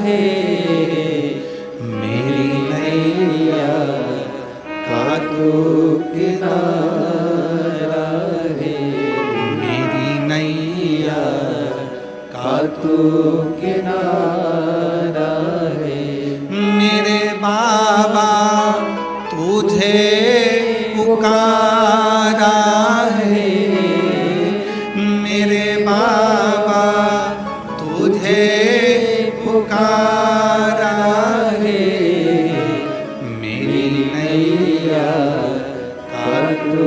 है, मेरी नैया का तू किनारा है, मेरी नैया का तू किनारा है। मेरे बाबा तुझे पुकारा है, मेरे बाबा तुझे पुकारा है, मेरी नैया का तू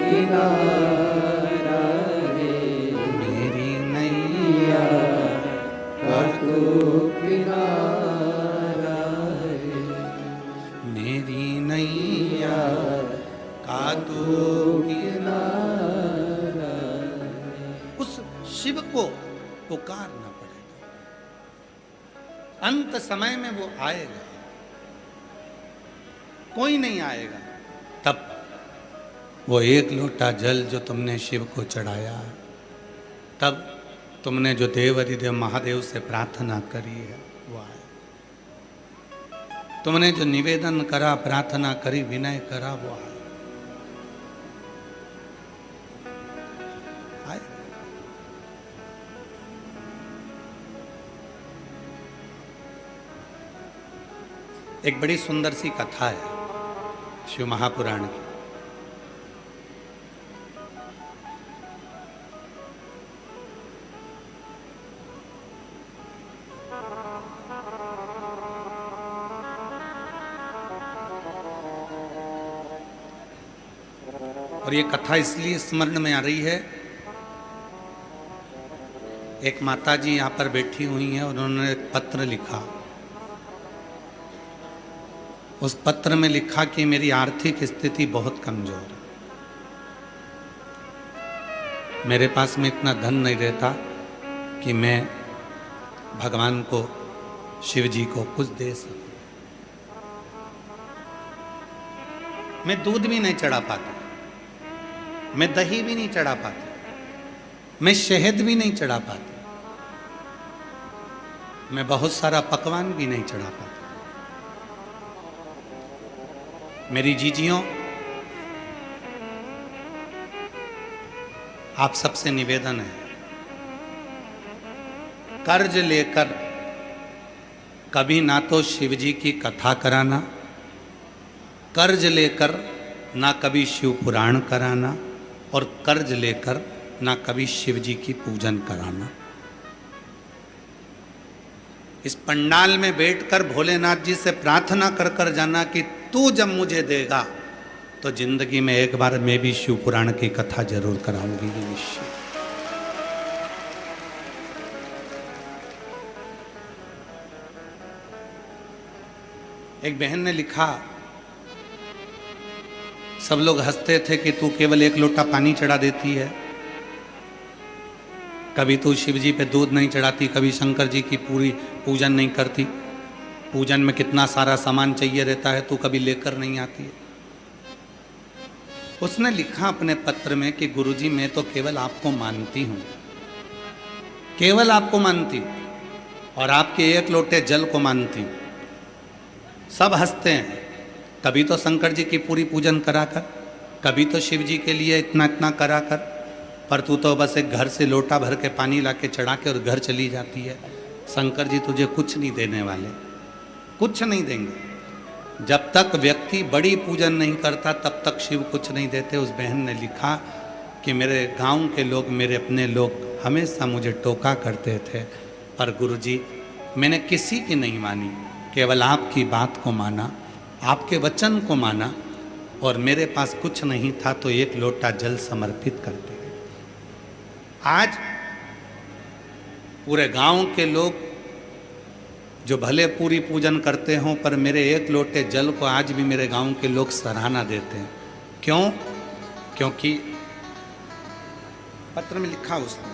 किनारा है, मेरी नैया का तू किनारा है, मेरी नैया का तू किनारा है। उस शिव को पुकारना पड़ेगा, अंत समय में वो आएगा, कोई नहीं आएगा। तब वो एक लोटा जल जो तुमने शिव को चढ़ाया, तब तुमने जो देव अधिदेव महादेव से प्रार्थना करी है वो आए, तुमने जो निवेदन करा, प्रार्थना करी, विनय करा, वो आए। एक बड़ी सुंदर सी कथा है शिव महापुराण की। और ये कथा इसलिए स्मरण में आ रही है, एक माता जी यहाँ पर बैठी हुई हैं, उन्होंने एक पत्र लिखा। उस पत्र में लिखा कि मेरी आर्थिक स्थिति बहुत कमजोर है, मेरे पास में इतना धन नहीं रहता कि मैं भगवान को, शिव जी को कुछ दे सकूं। मैं दूध भी नहीं चढ़ा पाता, मैं दही भी नहीं चढ़ा पाता, मैं शहद भी नहीं चढ़ा पाता, मैं बहुत सारा पकवान भी नहीं चढ़ा पाता। मेरी जीजियों, आप सबसे निवेदन है, कर्ज लेकर कभी ना तो शिव जी की कथा कराना, कर्ज लेकर ना कभी शिव पुराण कराना, और कर्ज लेकर ना कभी शिव जी की पूजन कराना। इस पंडाल में बैठकर भोलेनाथ जी से प्रार्थना कर कर जाना कि तू जब मुझे देगा तो जिंदगी में एक बार मैं भी शिव पुराण की कथा जरूर कराऊंगी, ये निश्चय। एक बहन ने लिखा, सब लोग हंसते थे कि तू केवल एक लोटा पानी चढ़ा देती है, कभी तू शिव जी पे दूध नहीं चढ़ाती, कभी शंकर जी की पूरी पूजन नहीं करती, पूजन में कितना सारा सामान चाहिए रहता है, तू कभी लेकर नहीं आती है। उसने लिखा अपने पत्र में कि गुरुजी मैं तो केवल आपको मानती हूँ, केवल आपको मानती हूँ और आपके एक लोटे जल को मानती हूँ। सब हंसते हैं, कभी तो शंकर जी की पूरी पूजन कराकर, कभी तो शिव जी के लिए इतना इतना कराकर, पर तू तो बस एक घर से लोटा भर के पानी ला के चढ़ा के और घर चली जाती है। शंकर जी तुझे कुछ नहीं देने वाले, कुछ नहीं देंगे। जब तक व्यक्ति बड़ी पूजन नहीं करता तब तक शिव कुछ नहीं देते। उस बहन ने लिखा कि मेरे गांव के लोग, मेरे अपने लोग हमेशा मुझे टोका करते थे, पर गुरुजी मैंने किसी की नहीं मानी, केवल आपकी बात को माना, आपके वचन को माना, और मेरे पास कुछ नहीं था तो एक लोटा जल समर्पित करते। आज पूरे गांव के लोग जो भले पूरी पूजन करते हों, पर मेरे एक लोटे जल को आज भी मेरे गांव के लोग सराहना देते हैं। क्यों? क्योंकि पत्र में लिखा उसने,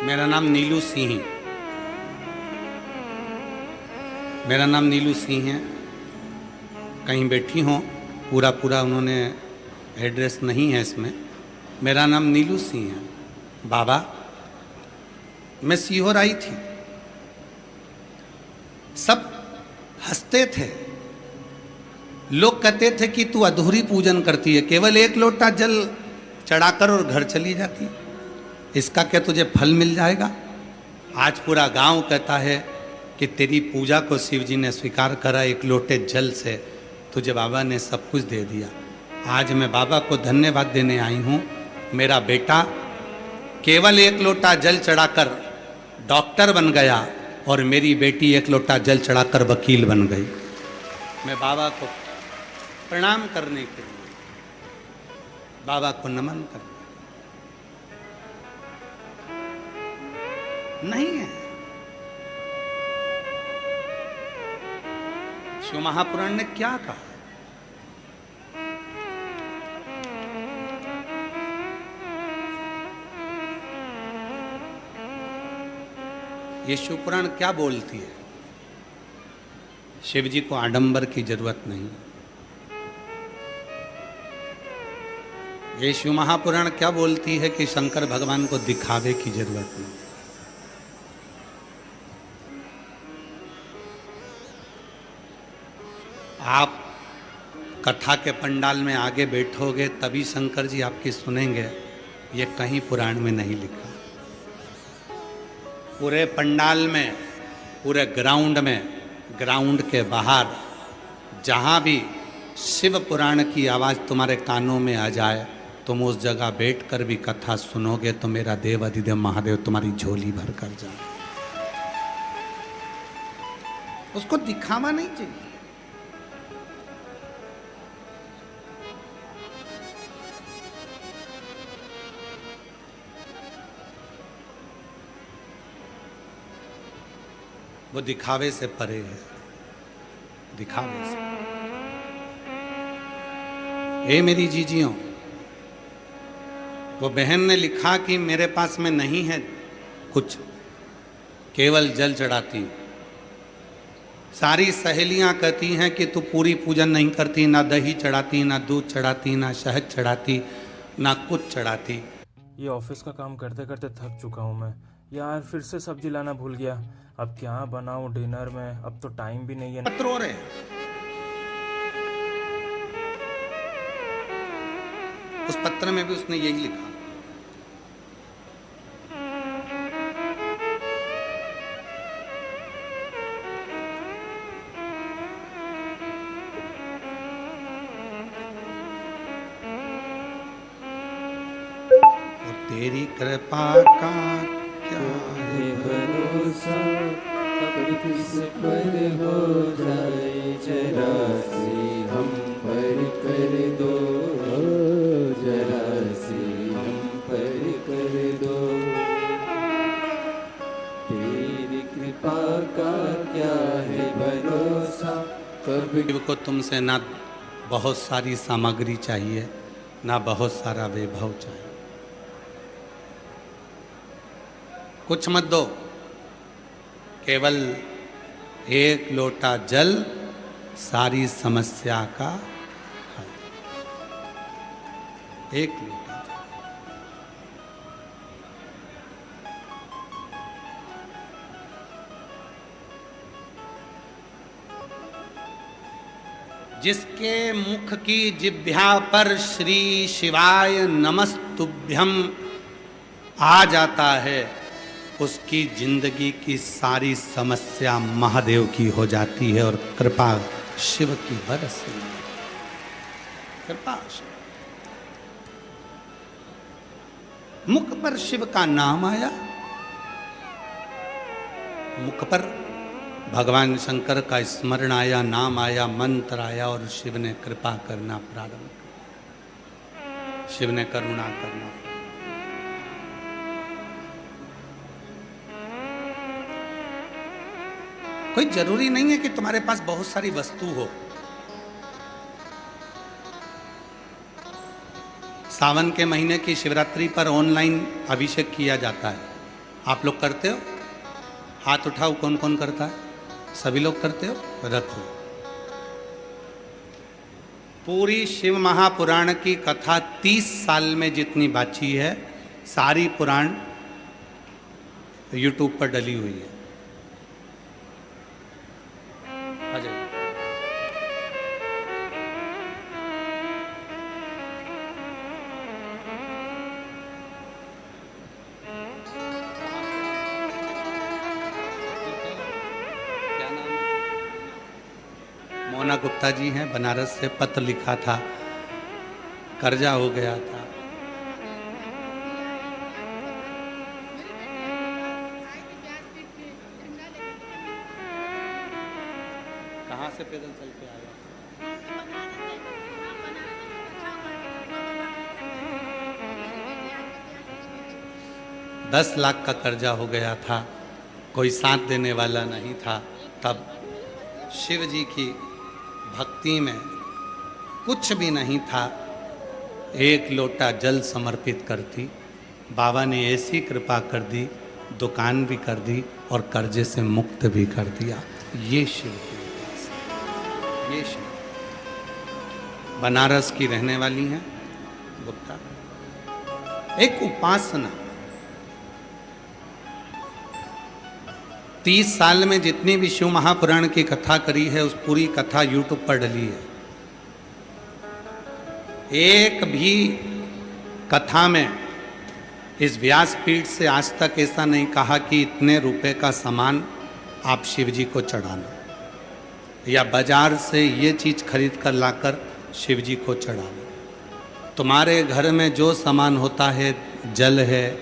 मेरा नाम नीलू सिंह, मेरा नाम नीलू सिंह है। कहीं बैठी हों, पूरा उन्होंने एड्रेस नहीं है इसमें। मेरा नाम नीलू सिंह है। बाबा, मैं सीहोर आई थी, सब हंसते थे। लोग कहते थे कि तू अधूरी पूजन करती है, केवल एक लोटा जल चढ़ाकर और घर चली जाती, इसका क्या तुझे फल मिल जाएगा? आज पूरा गांव कहता है कि तेरी पूजा को शिव जी ने स्वीकार करा, एक लोटे जल से तुझे बाबा ने सब कुछ दे दिया। आज मैं बाबा को धन्यवाद देने आई हूँ। मेरा बेटा केवल एक लोटा जल चढ़ाकर डॉक्टर बन गया और मेरी बेटी एक लोटा जल चढ़ाकर वकील बन गई। मैं बाबा को प्रणाम करने के लिए, बाबा को नमन करने नहीं है। शिव महापुराण ने क्या कहा? ये शिव पुराण क्या बोलती है? शिव जी को आडंबर की जरूरत नहीं। ये शिव महापुराण क्या बोलती है कि शंकर भगवान को दिखावे की जरूरत नहीं। आप कथा के पंडाल में आगे बैठोगे तभी शंकर जी आपकी सुनेंगे, ये कहीं पुराण में नहीं लिखा। पूरे पंडाल में, पूरे ग्राउंड में, ग्राउंड के बाहर जहाँ भी शिव पुराण की आवाज़ तुम्हारे कानों में आ जाए, तुम उस जगह बैठकर भी कथा सुनोगे तो मेरा देव अधिदेव महादेव तुम्हारी झोली भर कर जाए। उसको दिखावा नहीं चाहिए। वो दिखावे से परे है, दिखावे से। ए मेरी जीजियों, वो बहन ने लिखा कि मेरे पास में नहीं है कुछ, केवल जल चढ़ाती हूं। सारी सहेलियां कहती हैं कि तू पूरी पूजन नहीं करती, ना दही चढ़ाती, ना दूध चढ़ाती, ना शहद चढ़ाती, ना कुछ चढ़ाती। ये ऑफिस का काम करते करते थक चुका हूँ मैं यार। फिर से सब्जी लाना भूल गया। अब क्या बनाऊं डिनर में? अब तो टाइम भी नहीं है। पत्र हो रहे, उस पत्र में भी उसने यही लिखा। और तेरी कृपा का क्या है भरोसा, कब किस पर हो जाए जरा सी हम पर कर दो, जरा सी हम पर कर दो। तेरी कृपा का क्या है भरोसा, कब शिव को तुमसे ना बहुत सारी सामग्री चाहिए, ना बहुत सारा वैभव चाहिए। कुछ मत दो, केवल एक लोटा जल सारी समस्या का हल। एक लोटा जल। जिसके मुख की जिह्वा पर श्री शिवाय नमस्तुभ्यम आ जाता है, उसकी जिंदगी की सारी समस्या महादेव की हो जाती है और कृपा शिव की बरसती है। कृपा शिव। मुख पर शिव का नाम आया, मुख पर भगवान शंकर का स्मरण आया, नाम आया, मंत्र आया और शिव ने कृपा करना प्रारंभ किया। शिव ने करुणा करना। कोई जरूरी नहीं है कि तुम्हारे पास बहुत सारी वस्तु हो। सावन के महीने की शिवरात्रि पर ऑनलाइन अभिषेक किया जाता है। आप लोग करते हो? हाथ उठाओ, कौन कौन करता है? सभी लोग करते हो? रखो। पूरी शिव महापुराण की कथा 30 साल में जितनी बाची है, सारी पुराण यूट्यूब पर डली हुई है। आ जाइए। क्या नाम है? मोना गुप्ता जी हैं, बनारस से पत्र लिखा था, कर्जा हो गया था। कहाँ से पैदल चल के आया? 10 लाख का कर्जा हो गया था, कोई साथ देने वाला नहीं था। तब शिव जी की भक्ति में कुछ भी नहीं था, एक लोटा जल समर्पित कर दी। बाबा ने ऐसी कृपा कर दी, दुकान भी कर दी और कर्जे से मुक्त भी कर दिया। ये शिव की कृपा से। ये शिव बनारस की रहने वाली हैं गुप्ता। एक उपासना 30 साल में जितनी भी शिव महापुराण की कथा करी है, उस पूरी कथा यूट्यूब पर डली है। एक भी कथा में इस व्यासपीठ से आज तक ऐसा नहीं कहा कि इतने रुपए का सामान आप शिव जी को चढ़ाना, या बाजार से ये चीज खरीद कर लाकर शिव जी को चढ़ाना। तुम्हारे घर में जो सामान होता है, जल है,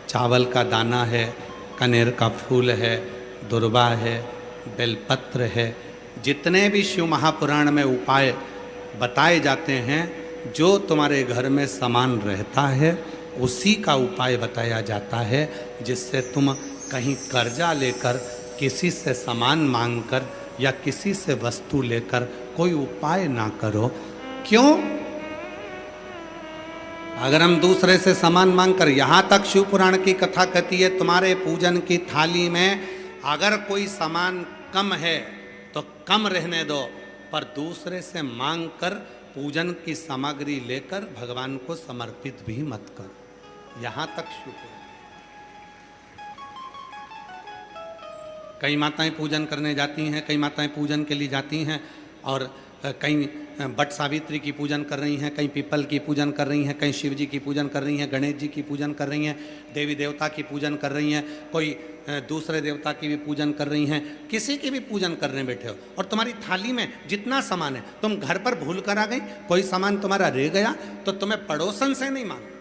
चावल का दाना है, कनेर का फूल है, दुर्वा है, बेलपत्र है, जितने भी शिव महापुराण में उपाय बताए जाते हैं, जो तुम्हारे घर में सामान रहता है उसी का उपाय बताया जाता है, जिससे तुम कहीं कर्जा लेकर, किसी से सामान मांगकर या किसी से वस्तु लेकर कोई उपाय ना करो। क्यों? अगर हम दूसरे से सामान मांगकर, यहाँ तक शिव पुराण की कथा कहती है, तुम्हारे पूजन की थाली में अगर कोई सामान कम है तो कम रहने दो, पर दूसरे से मांगकर पूजन की सामग्री लेकर भगवान को समर्पित भी मत करो। यहाँ तक शिव पुराण। कई माताएं पूजन करने जाती हैं, कई माताएं पूजन के लिए जाती हैं और कहीं बट सावित्री की पूजन कर रही हैं, कहीं पीपल की पूजन कर रही हैं, कहीं शिव जी की पूजन कर रही हैं, गणेश जी की पूजन कर रही हैं, देवी देवता की पूजन कर रही हैं, कोई दूसरे देवता की भी पूजन कर रही हैं, किसी की भी पूजन करने बैठे हो और तुम्हारी थाली में जितना सामान है, तुम घर पर भूल कर आ गई, कोई सामान तुम्हारा रह गया तो तुम्हें पड़ोसन से नहीं मांगना।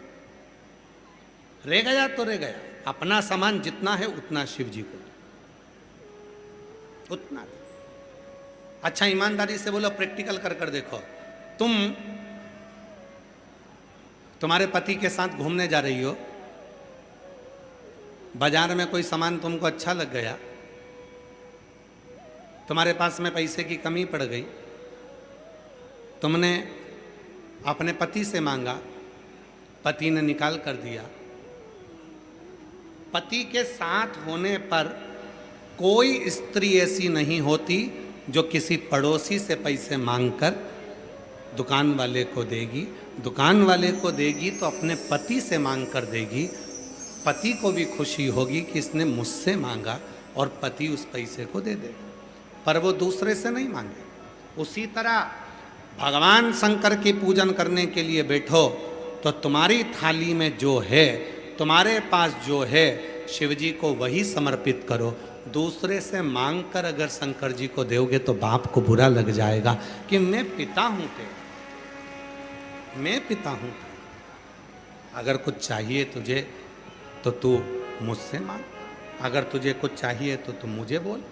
रह गया तो रह गया, अपना सामान जितना है उतना शिव जी को, उतना। अच्छा ईमानदारी से बोलो, प्रैक्टिकल कर कर देखो। तुम्हारे पति के साथ घूमने जा रही हो, बाजार में कोई सामान तुमको अच्छा लग गया, तुम्हारे पास में पैसे की कमी पड़ गई, तुमने अपने पति से मांगा, पति ने निकाल कर दिया। पति के साथ होने पर कोई स्त्री ऐसी नहीं होती जो किसी पड़ोसी से पैसे मांगकर दुकान वाले को देगी। दुकान वाले को देगी तो अपने पति से मांग कर देगी। पति को भी खुशी होगी कि इसने मुझसे मांगा और पति उस पैसे को दे देगा, पर वो दूसरे से नहीं मांगे। उसी तरह भगवान शंकर की पूजन करने के लिए बैठो तो तुम्हारी थाली में जो है, तुम्हारे पास जो है, शिव जी को वही समर्पित करो। दूसरे से मांग कर अगर शंकर जी को दोगे तो बाप को बुरा लग जाएगा कि मैं पिता हूं तेरा, मैं पिता हूं। अगर कुछ चाहिए तुझे तो तू मुझसे मांग, अगर तुझे कुछ चाहिए तो तू मुझे बोल।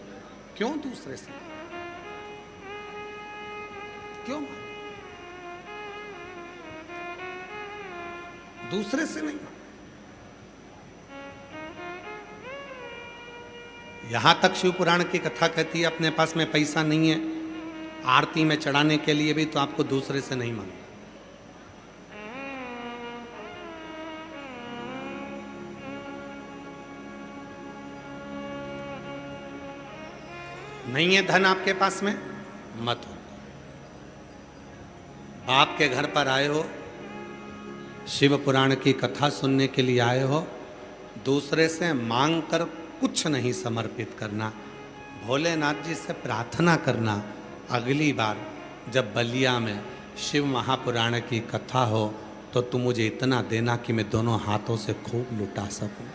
क्यों दूसरे से? क्यों मांग? दूसरे से नहीं। यहां तक शिव पुराण की कथा कहती है, अपने पास में पैसा नहीं है आरती में चढ़ाने के लिए भी, तो आपको दूसरे से नहीं मांगना। नहीं है धन आपके पास में, मत हो। बाप के घर पर आए हो, शिव पुराण की कथा सुनने के लिए आए हो, दूसरे से मांग कर कुछ नहीं समर्पित करना, भोलेनाथ जी से प्रार्थना करना, अगली बार जब बलिया में शिव महापुराण की कथा हो तो तुम मुझे इतना देना कि मैं दोनों हाथों से खूब लुटा सकूं,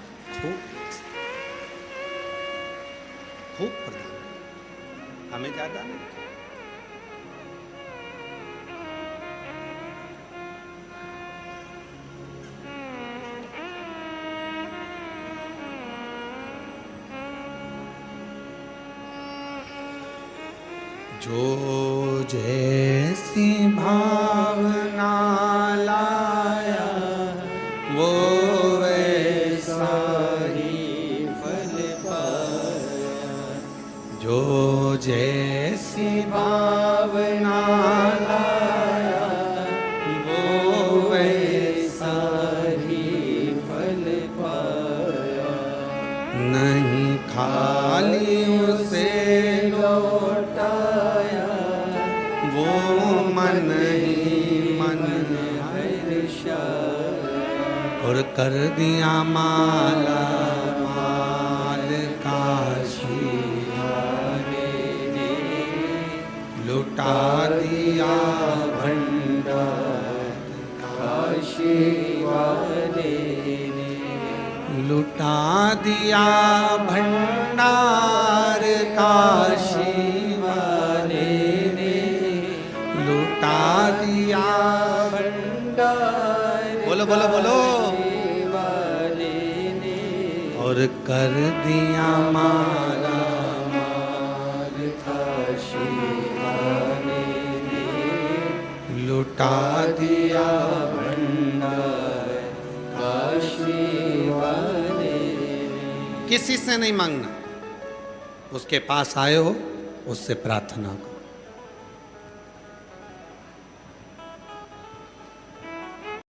खूब प्रदान, हमें ज्यादा नहीं। जो जैसी भावना लाया वो वैसा ही फल पाया, जो जैसी भावना लाया वो वैसा ही फल पाया, नहीं खाली उसे लौटाया वो मन ही मन हर्षाया, और कर दिया माला माल काशी वाले ने, लुटा दिया भंडार काशी वाले ने, लुटा दिया भंडार काशी वाले ने, लुटा दिया भंडार, बोलो बोलो बोलो, वाले ने, और कर दिया माला माल काशी वाले ने, लुटा दिया भंडार काशी वाले ने। किसी से नहीं मांगना, उसके पास आए हो उससे प्रार्थना करो।